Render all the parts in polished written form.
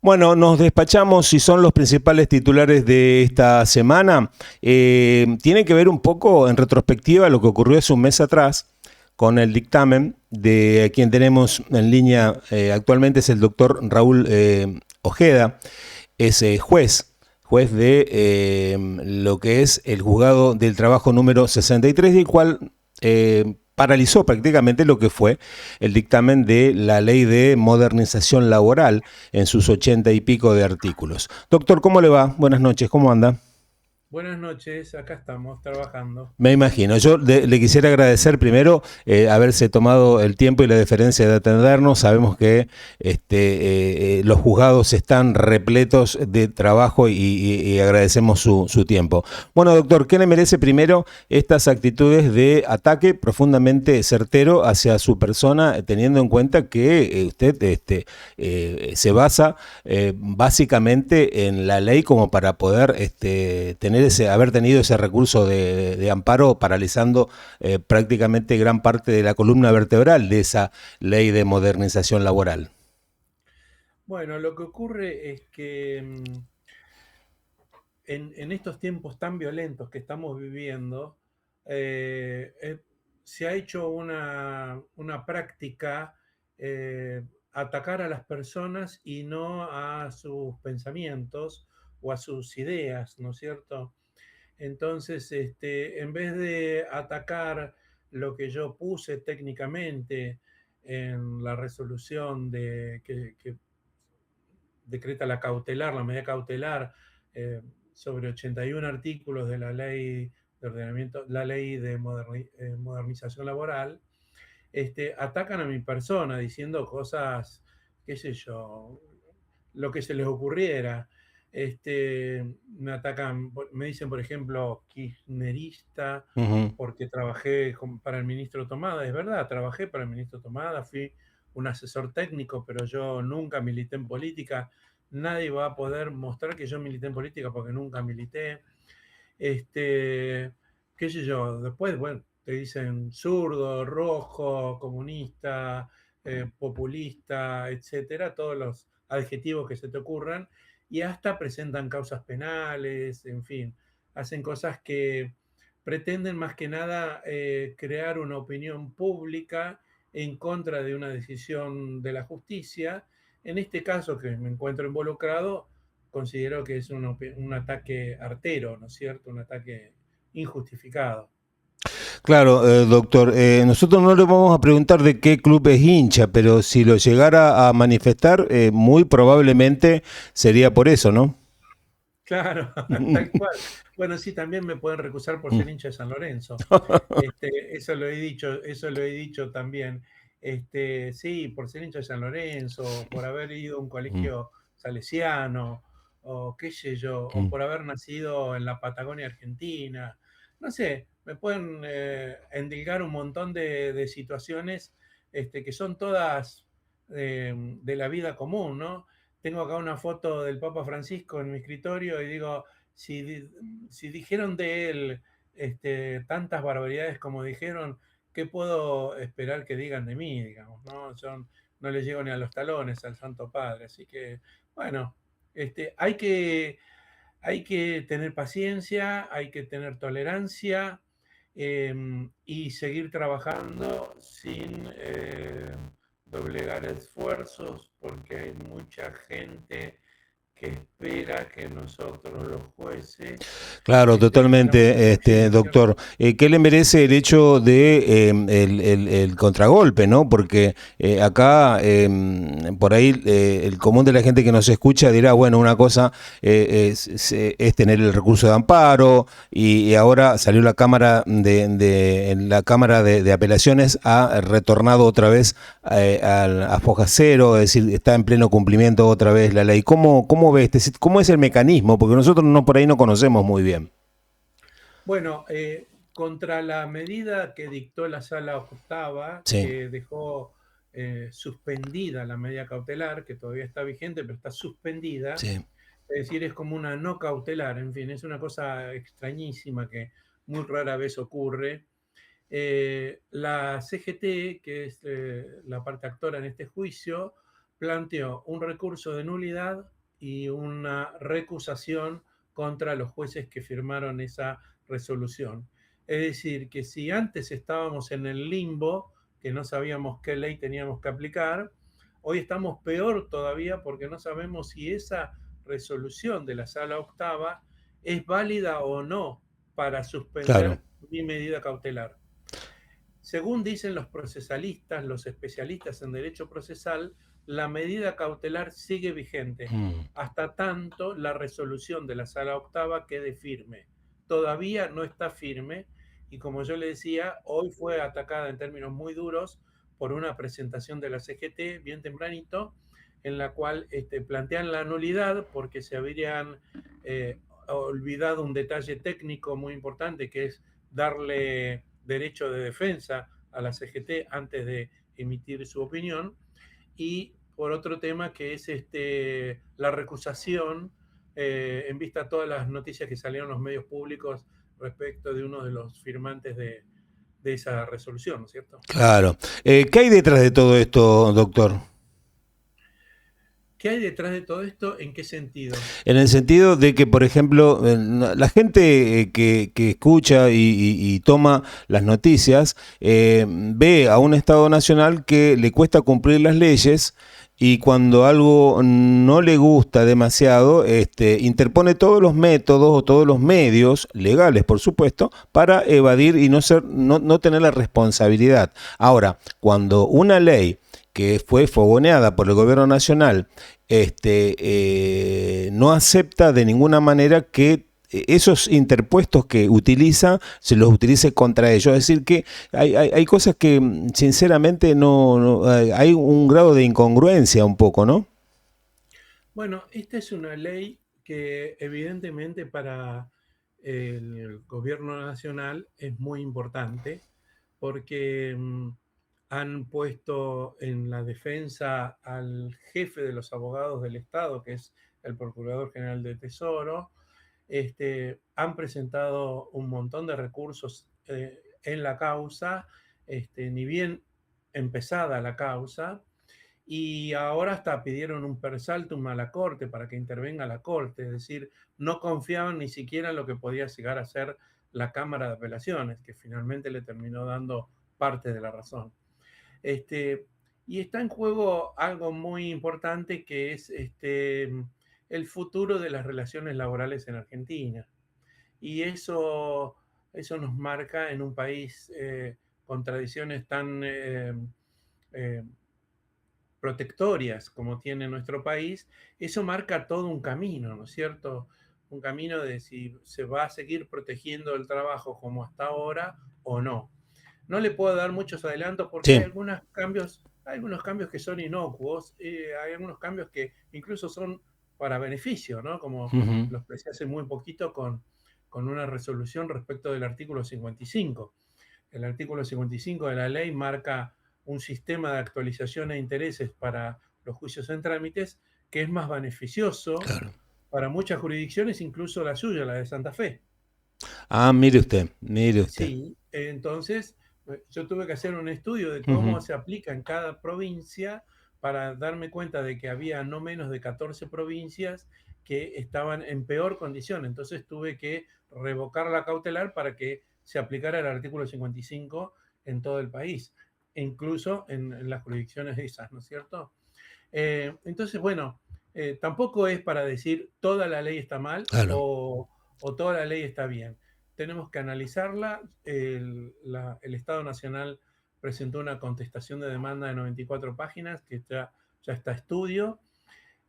Bueno, nos despachamos y son los principales titulares de esta semana. Tiene que ver un poco en retrospectiva lo que ocurrió hace un mes atrás con el dictamen de quien tenemos en línea actualmente es el doctor Raúl Ojeda, es juez de lo que es el juzgado del trabajo número 63, del cual paralizó prácticamente lo que fue el dictamen de la ley de modernización laboral en sus 80 y pico de artículos. Doctor, ¿cómo le va? Buenas noches, ¿cómo anda? Buenas noches, acá estamos trabajando. Me imagino. Yo le quisiera agradecer primero haberse tomado el tiempo y la deferencia de atendernos. Sabemos que los juzgados están repletos de trabajo y agradecemos su tiempo. Bueno, doctor, ¿qué le merece primero estas actitudes de ataque profundamente certero hacia su persona, teniendo en cuenta que usted se basa básicamente en la ley como para poder haber tenido ese recurso de amparo paralizando prácticamente gran parte de la columna vertebral de esa ley de modernización laboral? Bueno, lo que ocurre es que en estos tiempos tan violentos que estamos viviendo, eh, eh, se ha hecho una práctica atacar a las personas y no a sus pensamientos o a sus ideas, ¿no es cierto? Entonces, en vez de atacar lo que yo puse técnicamente en la resolución que decreta la medida cautelar eh, sobre 81 artículos de la ley de ordenamiento, la ley de modernización laboral, atacan a mi persona diciendo cosas, qué sé yo, lo que se les ocurriera. Me atacan, me dicen, por ejemplo, kirchnerista, Ujú. porque trabajé para el ministro Tomada. Es verdad, trabajé para el ministro Tomada, fui un asesor técnico, pero yo nunca milité en política. Nadie va a poder mostrar que yo milité en política porque nunca milité. Este, qué sé yo, después, bueno, te dicen zurdo, rojo, comunista, populista, etcétera, todos los adjetivos que se te ocurran, y hasta presentan causas penales, en fin, hacen cosas que pretenden más que nada crear una opinión pública en contra de una decisión de la justicia. En este caso que me encuentro involucrado, considero que es un ataque artero, ¿no es cierto? Un ataque injustificado. Claro, doctor, nosotros no le vamos a preguntar de qué club es hincha, pero si lo llegara a manifestar, muy probablemente sería por eso, ¿no? Claro, tal cual. Bueno, sí, también me pueden recusar por ser hincha de San Lorenzo. Eso lo he dicho también. Sí, por ser hincha de San Lorenzo, por haber ido a un colegio salesiano, o qué sé yo, o por haber nacido en la Patagonia Argentina. No sé, me pueden endilgar un montón de situaciones que son todas de la vida común, ¿no? Tengo acá una foto del Papa Francisco en mi escritorio y digo, si dijeron de él tantas barbaridades como dijeron, ¿qué puedo esperar que digan de mí? Digamos, ¿no? Yo no le llego ni a los talones al Santo Padre. Así que, bueno, hay que tener paciencia, hay que tener tolerancia y seguir trabajando sin doblegar esfuerzos, porque hay mucha gente que espera que nosotros los jueces Claro, tengamos totalmente, justicia, ¿no es doctor. cierto? ¿Qué le merece el hecho de el contragolpe, no? Porque acá, por ahí, el común de la gente que nos escucha dirá, bueno, una cosa es tener el recurso de amparo y ahora salió la Cámara en la Cámara de Apelaciones ha retornado otra vez a foja cero, es decir, está en pleno cumplimiento otra vez la ley. ¿Cómo ve cómo es el mecanismo? Porque nosotros no por ahí no conocemos muy bien. Bueno, contra la medida que dictó la sala octava, Sí, que dejó suspendida la medida cautelar, que todavía está vigente, pero está suspendida, sí. es decir, es como una no cautelar, en fin, es una cosa extrañísima que muy rara vez ocurre. La CGT, que es la parte actora en este juicio, planteó un recurso de nulidad y una recusación contra los jueces que firmaron esa resolución. Es decir, que si antes estábamos en el limbo, que no sabíamos qué ley teníamos que aplicar, hoy estamos peor todavía porque no sabemos si esa resolución de la Sala Octava es válida o no para Claro. suspender mi medida cautelar. Según dicen los procesalistas, los especialistas en derecho procesal, la medida cautelar sigue vigente Mm. hasta tanto la resolución de la Sala Octava quede firme. Todavía no está firme y, como yo le decía, hoy fue atacada en términos muy duros por una presentación de la CGT bien tempranito, en la cual plantean la nulidad porque se habrían olvidado un detalle técnico muy importante, que es darle derecho de defensa a la CGT antes de emitir su opinión, y por otro tema que es la recusación, en vista de todas las noticias que salieron en los medios públicos respecto de uno de los firmantes de esa resolución, ¿no es cierto? Claro. ¿Qué hay detrás de todo esto, doctor? ¿Qué hay detrás de todo esto? ¿En qué sentido? En el sentido de que, por ejemplo, la gente que escucha y toma las noticias ve a un Estado nacional que le cuesta cumplir las leyes y cuando algo no le gusta demasiado, interpone todos los métodos o todos los medios legales, por supuesto, para evadir y no tener la responsabilidad. Ahora, cuando una ley que fue fogoneada por el gobierno nacional no acepta de ninguna manera que esos interpuestos que utiliza se los utilice contra ellos. Es decir, que hay cosas que sinceramente no hay un grado de incongruencia un poco, ¿no? Bueno, esta es una ley que evidentemente para el gobierno nacional es muy importante porque han puesto en la defensa al jefe de los abogados del Estado, que es el Procurador General de Tesoro. Han presentado un montón de recursos en la causa, ni bien empezada la causa, y ahora hasta pidieron un persaltum a la Corte para que intervenga la Corte, es decir, no confiaban ni siquiera en lo que podía llegar a ser la Cámara de Apelaciones, que finalmente le terminó dando parte de la razón. Y está en juego algo muy importante que es el futuro de las relaciones laborales en Argentina. Y eso nos marca en un país con tradiciones tan eh, protectorias como tiene nuestro país. Eso marca todo un camino, ¿no es cierto? Un camino de si se va a seguir protegiendo el trabajo como hasta ahora o no. No le puedo dar muchos adelantos porque Sí. hay algunos cambios que son inocuos, hay algunos cambios que incluso son para beneficio, ¿no? Como Ujú. los expresé hace muy poquito con una resolución respecto del artículo 55. El artículo 55 de la ley marca un sistema de actualización de intereses para los juicios en trámites que es más beneficioso Claro. para muchas jurisdicciones, incluso la suya, la de Santa Fe. Ah, mire usted, mire usted. Sí, entonces yo tuve que hacer un estudio de Ujú. cómo se aplica en cada provincia para darme cuenta de que había no menos de 14 provincias que estaban en peor condición. Entonces tuve que revocar la cautelar para que se aplicara el artículo 55 en todo el país, e incluso en las jurisdicciones esas, ¿no es cierto? Entonces, bueno, tampoco es para decir toda la ley está mal Claro. o toda la ley está bien. Tenemos que analizarla. El Estado Nacional presentó una contestación de demanda de 94 páginas que ya está a estudio.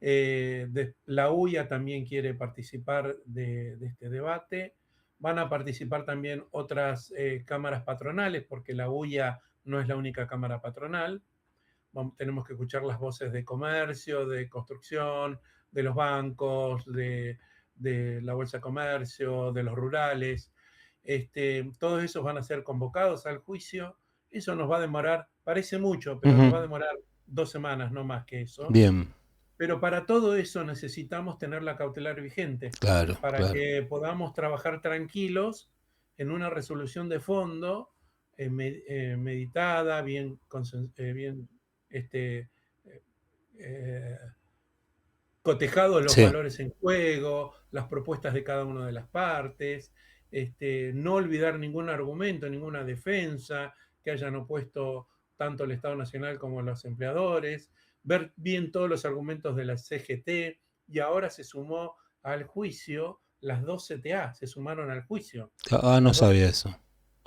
La UIA también quiere participar de este debate. Van a participar también otras cámaras patronales, porque la UIA no es la única cámara patronal. Tenemos que escuchar las voces de comercio, de construcción, de los bancos, de la Bolsa de Comercio, de los rurales. Todos esos van a ser convocados al juicio. Eso nos va a demorar, parece mucho, pero nos Ujú. va a demorar 2 semanas, no más que eso. Bien. Pero para todo eso necesitamos tener la cautelar vigente Claro, para claro. que podamos trabajar tranquilos en una resolución de fondo, meditada, bien, bien este, eh, cotejados los Sí, valores en juego, las propuestas de cada una de las partes, no olvidar ningún argumento, ninguna defensa que hayan opuesto tanto el Estado Nacional como los empleadores, ver bien todos los argumentos de la CGT, y ahora se sumó al juicio las dos CTA, se sumaron al juicio. no Las dos, sabía eso.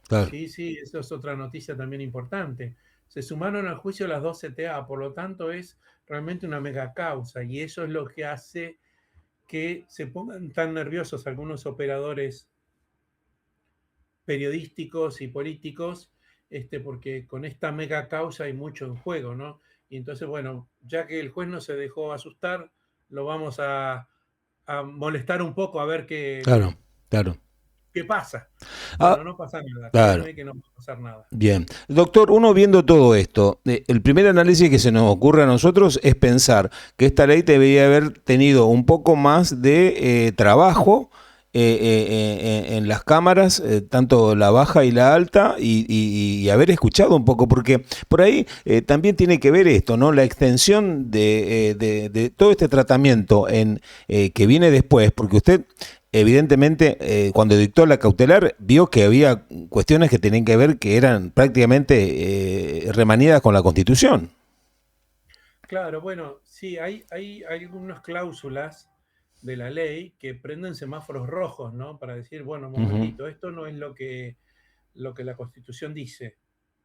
Claro. sí, sí, eso es otra noticia también importante. Se sumaron al juicio las dos CTA, por lo tanto es realmente una mega causa, y eso es lo que hace que se pongan tan nerviosos algunos operadores periodísticos y políticos, porque con esta mega causa hay mucho en juego, ¿no? Y entonces, bueno, ya que el juez no se dejó asustar, lo vamos a molestar un poco a ver Claro, claro. qué pasa. Ah, Bueno, no pasa nada, claro. créeme que no va a pasar nada. Bien. Doctor, uno viendo todo esto, el primer análisis que se nos ocurre a nosotros es pensar que esta ley debería haber tenido un poco más de trabajo en las cámaras, tanto la baja y la alta, y haber escuchado un poco, porque por ahí también tiene que ver esto, ¿no? La extensión de todo este tratamiento que viene después, porque usted evidentemente, cuando dictó la cautelar, vio que había cuestiones que tenían que ver que eran prácticamente remanidas con la Constitución. Claro, bueno, sí, hay algunas cláusulas de la ley que prenden semáforos rojos, ¿no? Para decir, bueno, un Ujú. momentito, esto no es lo que la Constitución dice.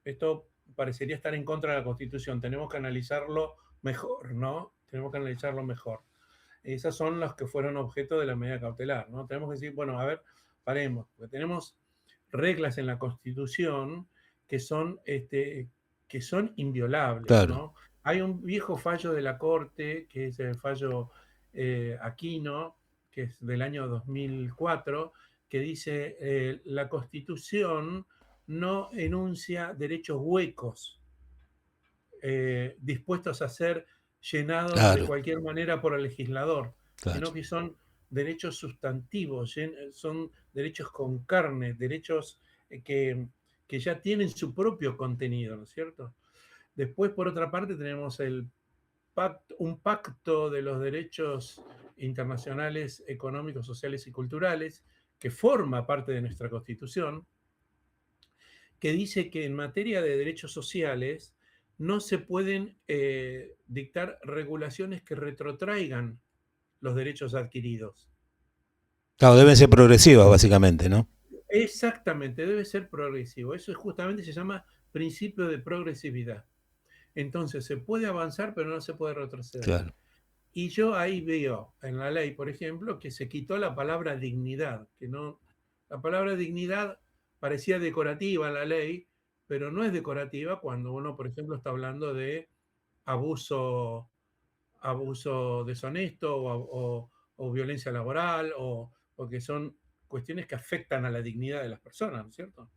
Esto parecería estar en contra de la Constitución. Tenemos que analizarlo mejor, ¿no? Tenemos que analizarlo mejor. Esas son las que fueron objeto de la medida cautelar, ¿no? Tenemos que decir, bueno, a ver, paremos, porque tenemos reglas en la Constitución que son, que son inviolables, Claro, ¿no? Hay un viejo fallo de la Corte, que es el fallo Aquino, que es del año 2004, que dice, la Constitución no enuncia derechos huecos dispuestos a ser llenados de claro, cualquier manera por el legislador, claro. sino que son derechos sustantivos, son derechos con carne, derechos que ya tienen su propio contenido, ¿no es cierto? Después, por otra parte, tenemos un pacto de los derechos internacionales económicos, sociales y culturales, que forma parte de nuestra Constitución, que dice que en materia de derechos sociales no se pueden dictar regulaciones que retrotraigan los derechos adquiridos. Claro, deben ser progresivas, básicamente, ¿no? Exactamente, debe ser progresivo. Eso es justamente se llama principio de progresividad. Entonces se puede avanzar, pero no se puede retroceder. Claro. Y yo ahí veo en la ley, por ejemplo, que se quitó la palabra dignidad, que no, la palabra dignidad parecía decorativa en la ley, pero no es decorativa cuando uno, por ejemplo, está hablando de abuso, abuso deshonesto o violencia laboral, o que son cuestiones que afectan a la dignidad de las personas, ¿no es cierto?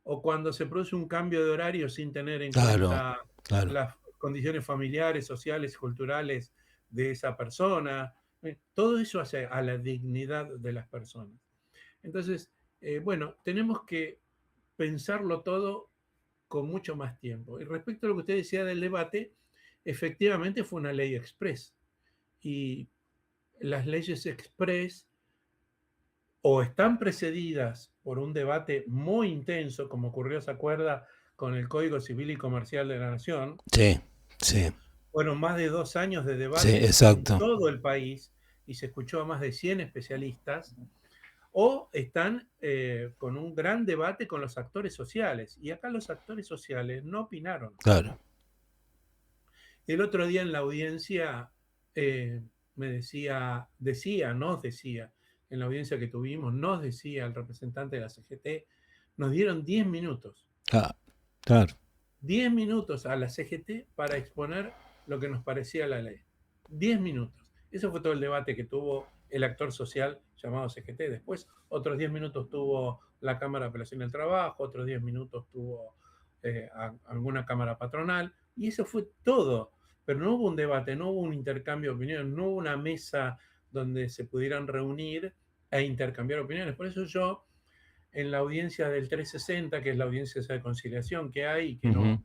O cuando se produce un cambio de horario sin tener en Claro, cuenta claro. las condiciones familiares, sociales, culturales de esa persona. Todo eso hace a la dignidad de las personas. Entonces, bueno, tenemos que pensarlo todo con mucho más tiempo. Y respecto a lo que usted decía del debate, efectivamente fue una ley express. Y las leyes express o están precedidas por un debate muy intenso, como ocurrió, se acuerda, con el Código Civil y Comercial de la Nación. Sí, sí, Fueron más de 2 años de sí, debate en exacto. todo el país y se escuchó a más de 100 especialistas, o están con un gran debate con los actores sociales. Y acá los actores sociales no opinaron. Claro. El otro día en la audiencia me nos decía, en la audiencia que tuvimos, nos decía el representante de la CGT, nos dieron 10 minutos, Ah, claro. 10 minutos a la CGT para exponer lo que nos parecía la ley. 10 minutos. Eso fue todo el debate que tuvo el actor social llamado CGT. Después, otros 10 minutos tuvo la Cámara de Apelación del Trabajo, otros 10 minutos tuvo alguna cámara patronal, y eso fue todo. Pero no hubo un debate, no hubo un intercambio de opiniones, no hubo una mesa donde se pudieran reunir e intercambiar opiniones. Por eso yo, en la audiencia del 360, que es la audiencia de conciliación que hay y que Ujú.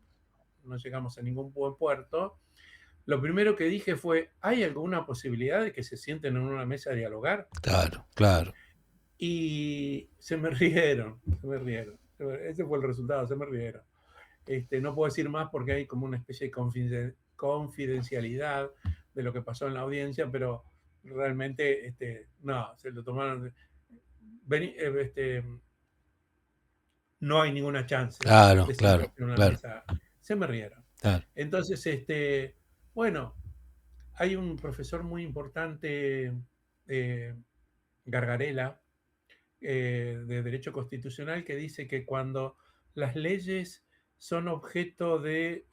no llegamos a ningún buen puerto, lo primero que dije fue, ¿hay alguna posibilidad de que se sienten en una mesa a dialogar? Claro, claro. Y se me rieron, se me rieron. Ese fue el resultado, se me rieron. No puedo decir más porque hay como una especie de confidencialidad de lo que pasó en la audiencia, pero realmente no, se lo tomaron. No hay ninguna chance Claro, de claro, sentarse en una claro, mesa. Se me rieron. claro. Entonces, bueno, hay un profesor muy importante, Gargarella, de Derecho Constitucional, que dice que cuando las leyes son objeto de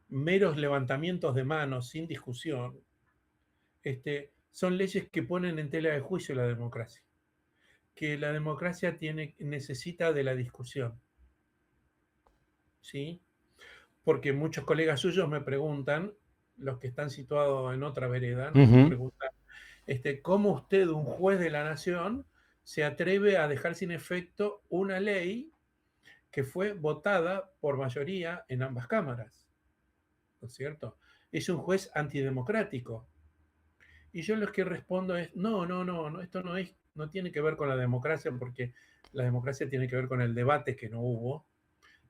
meros levantamientos de manos sin discusión, son leyes que ponen en tela de juicio la democracia, que la democracia necesita de la discusión, ¿sí? Porque muchos colegas suyos me preguntan, los que están situados en otra vereda, ¿no? Me Ujú. preguntan, ¿cómo usted, un juez de la nación, se atreve a dejar sin efecto una ley que fue votada por mayoría en ambas cámaras? ¿No es cierto? Es un juez antidemocrático. Y yo lo que respondo es, no, esto no tiene que ver con la democracia, porque la democracia tiene que ver con el debate que no hubo,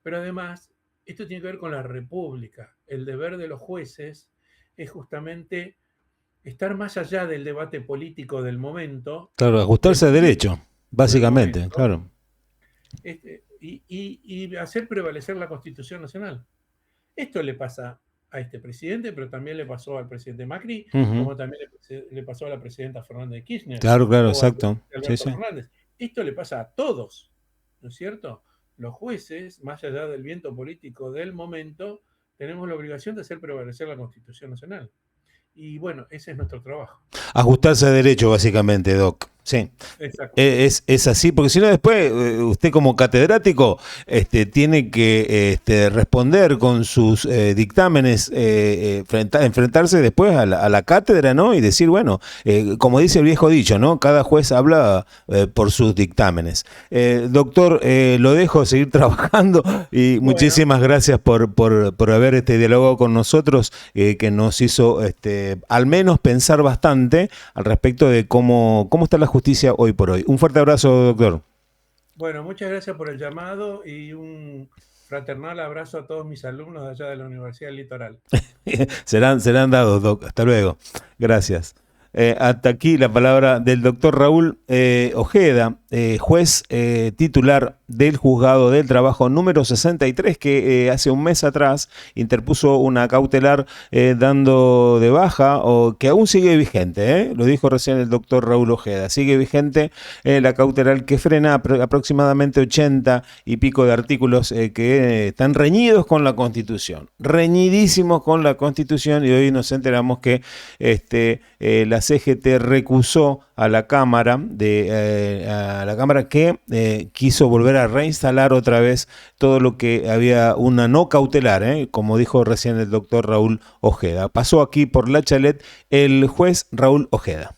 pero además esto tiene que ver con la república. El deber de los jueces es justamente estar más allá del debate político del momento, Claro, del ajustarse a momento, derecho, del básicamente, momento, claro. y hacer prevalecer la Constitución Nacional. Esto le pasa a este presidente, pero también le pasó al presidente Macri, Ujú. como también le pasó a la presidenta Fernández de Kirchner Claro, claro, o al exacto. presidente Sí, Alberto sí. Fernández. Esto le pasa a todos, ¿no es cierto? Los jueces, más allá del viento político del momento, tenemos la obligación de hacer prevalecer la Constitución Nacional. Y bueno, ese es nuestro trabajo. Ajustarse a derecho, básicamente, Doc. Sí. Exacto. Es así, porque si no después usted como catedrático tiene que responder con sus dictámenes, enfrentarse después a la cátedra, ¿no? Y decir, bueno, como dice el viejo dicho, ¿no? Cada juez habla por sus dictámenes. Doctor, lo dejo seguir trabajando y Bueno, muchísimas gracias por haber dialogado con nosotros, que nos hizo al menos pensar bastante al respecto de cómo está la justicia hoy por hoy. Un fuerte abrazo, doctor. bueno, muchas gracias por el llamado y un fraternal abrazo a todos mis alumnos de allá de la Universidad del Litoral. serán dados, doc. Hasta luego. Gracias. Hasta aquí la palabra del doctor Raúl Ojeda, juez titular del Juzgado del Trabajo número 63, que hace un mes atrás interpuso una cautelar dando de baja, o que aún sigue vigente, lo dijo recién el doctor Raúl Ojeda, sigue vigente la cautelar que frena aproximadamente 80 y pico de artículos que están reñidos con la Constitución, reñidísimos con la Constitución, y hoy nos enteramos que la CGT recusó a la Cámara que quiso volver a reinstalar otra vez todo lo que había una no cautelar, como dijo recién el doctor Raúl Ojeda. Pasó aquí por La Chalet el juez Raúl Ojeda.